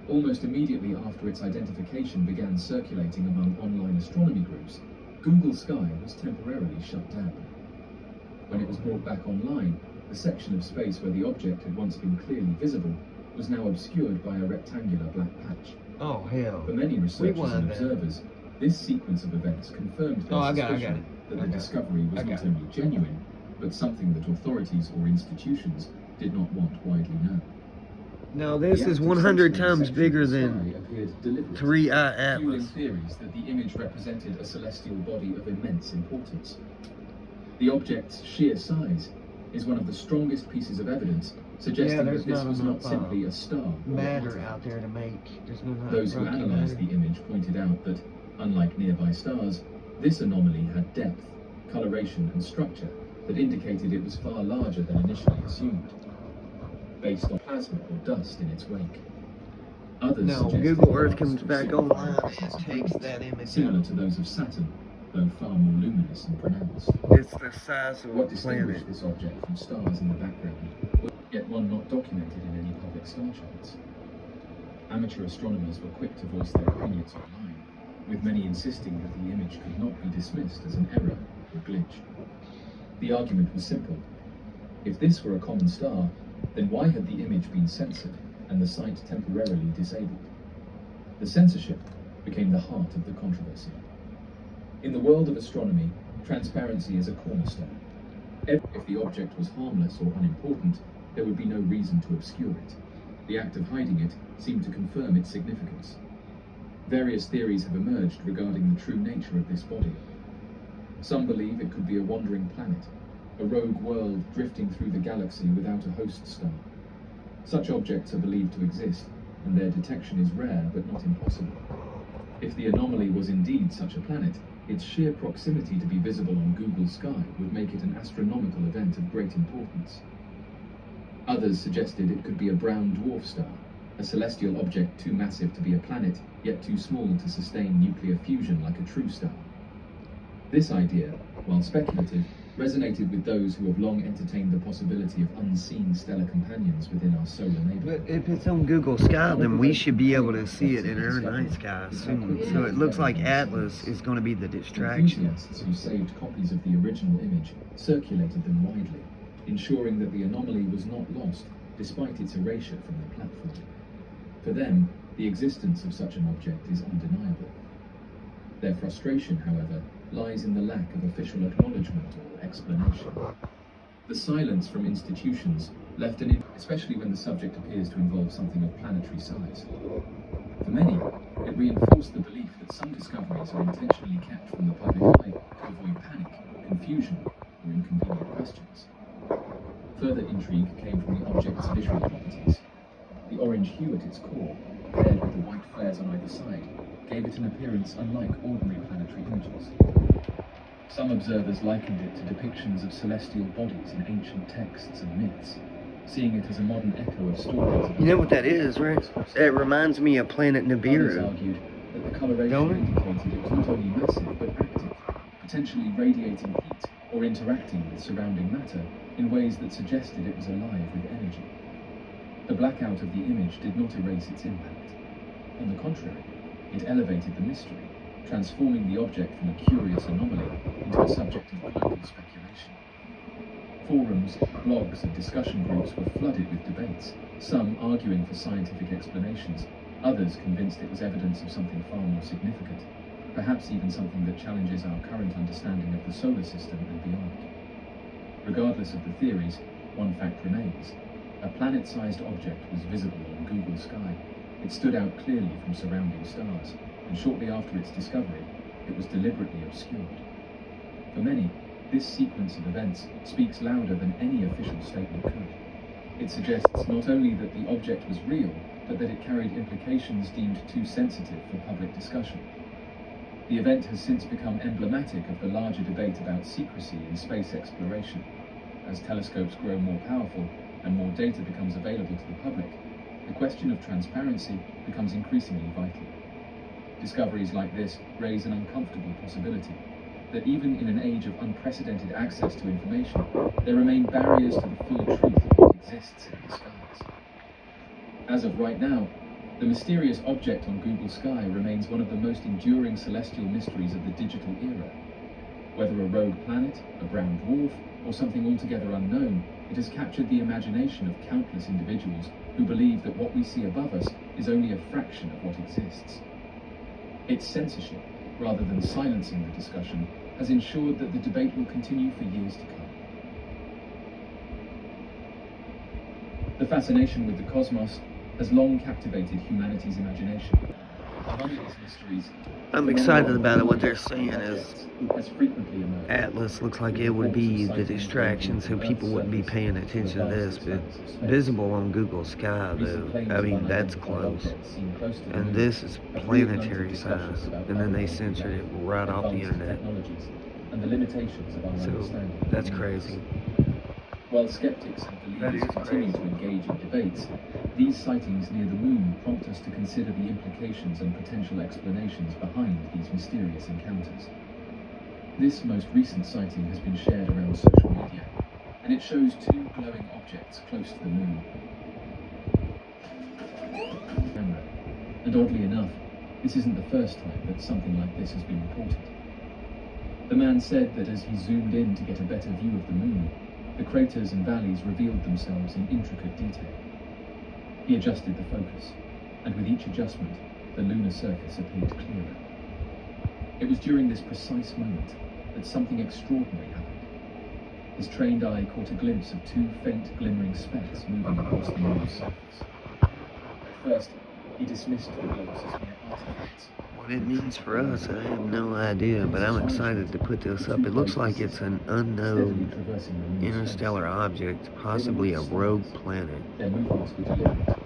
Almost immediately after its identification began circulating among online astronomy groups, Google Sky was temporarily shut down. When it was brought back online, the section of space where the object had once been clearly visible was now obscured by a rectangular black patch. Oh, hell. For many researchers and observers, this sequence of events confirmed their suspicion that the discovery was not only genuine, but something that authorities or institutions did not want widely known. Now this is 100 times bigger than 3i Atlas. Fueling theories that the image represented a celestial body of immense importance. The object's sheer size is one of the strongest pieces of evidence suggesting that this was not simply a star. Matter out there to make. Those who analysed the image pointed out that, unlike nearby stars, this anomaly had depth, coloration and structure that indicated it was far larger than initially assumed, based on plasma or dust in its wake. Others suggested Google Earth comes back online and takes that image similar to those of Saturn, though far more luminous and pronounced. It's the size of what distinguished this object from stars in the background, yet one not documented in any public star charts. Amateur astronomers were quick to voice their opinions online, with many insisting that the image could not be dismissed as an error or glitch. The argument was simple. If this were a common star, then why had the image been censored and the site temporarily disabled? The censorship became the heart of the controversy. In the world of astronomy, transparency is a cornerstone. If the object was harmless or unimportant, there would be no reason to obscure it. The act of hiding it seemed to confirm its significance. Various theories have emerged regarding the true nature of this body. Some believe it could be a wandering planet, a rogue world drifting through the galaxy without a host star. Such objects are believed to exist, and their detection is rare but not impossible. If the anomaly was indeed such a planet, its sheer proximity to be visible on Google Sky would make it an astronomical event of great importance. Others suggested it could be a brown dwarf star, a celestial object too massive to be a planet, yet too small to sustain nuclear fusion like a true star. This idea, while speculative, resonated with those who have long entertained the possibility of unseen stellar companions within our solar neighborhood. But if it's on Google Sky, then we should be able to see it in our night sky soon. So it looks like Atlas is going to be the distraction. Enthusiasts who saved copies of the original image circulated them widely, ensuring that the anomaly was not lost despite its erasure from the platform. For them, the existence of such an object is undeniable. Their frustration, however, lies in the lack of official acknowledgement or explanation. The silence from institutions left especially when the subject appears to involve something of planetary size. For many, it reinforced the belief that some discoveries are intentionally kept from the public eye to avoid panic, confusion, or inconvenient questions. Further intrigue came from the object's visual properties. The orange hue at its core, paired with the white flares on either side, gave it an appearance unlike ordinary planetary images. Some observers likened it to depictions of celestial bodies in ancient texts and myths, seeing it as a modern echo of stories. You know what that is, right? It reminds me of Planet Others Nibiru. argued that the coloration indicated it was not only massive but active, potentially radiating heat or interacting with surrounding matter in ways that suggested it was alive with energy. The blackout of the image did not erase its impact. On the contrary, it elevated the mystery, transforming the object from a curious anomaly into a subject of global speculation. Forums, blogs, and discussion groups were flooded with debates, some arguing for scientific explanations, others convinced it was evidence of something far more significant, perhaps even something that challenges our current understanding of the solar system and beyond. Regardless of the theories, one fact remains. A planet-sized object was visible on Google Sky. It stood out clearly from surrounding stars, and shortly after its discovery, it was deliberately obscured. For many, this sequence of events speaks louder than any official statement could. It suggests not only that the object was real, but that it carried implications deemed too sensitive for public discussion. The event has since become emblematic of the larger debate about secrecy in space exploration. As telescopes grow more powerful and more data becomes available to the public, the question of transparency becomes increasingly vital. Discoveries like this raise an uncomfortable possibility, that even in an age of unprecedented access to information, there remain barriers to the full truth of what exists in the skies. As of right now, The mysterious object on Google Sky remains one of the most enduring celestial mysteries of the digital era. Whether a rogue planet, a brown dwarf, or something altogether unknown, it has captured the imagination of countless individuals who believe that what we see above us is only a fraction of what exists. Its censorship, rather than silencing the discussion, has ensured that the debate will continue for years to come. The fascination with the cosmos has long captivated humanity's imagination. Among these mysteries, I'm excited about it. What they're saying is has frequently emerged. Atlas looks like it would be the distraction, so people wouldn't be paying attention to this. But visible on Google Sky, though, I mean, that's close. And this is planetary size. And then they censored it right off the internet. And the limitations of our So understanding. that's crazy. While skeptics and That believers is continue to engage in debates, these sightings near the moon prompt us to consider the implications and potential explanations behind these mysterious encounters. This most recent sighting has been shared around social media, and it shows two glowing objects close to the moon. And oddly enough, this isn't the first time that something like this has been reported. The man said that as he zoomed in to get a better view of the moon, the craters and valleys revealed themselves in intricate detail. He adjusted the focus, and with each adjustment, the lunar surface appeared clearer. It was during this precise moment that something extraordinary happened. His trained eye caught a glimpse of two faint glimmering specks moving across the moon's surface. At first, he dismissed the glows as mere artifacts. What it means for us, I have no idea, but I'm excited to put this up. It looks like it's an unknown interstellar object, possibly a rogue planet. Their movements were deliberate,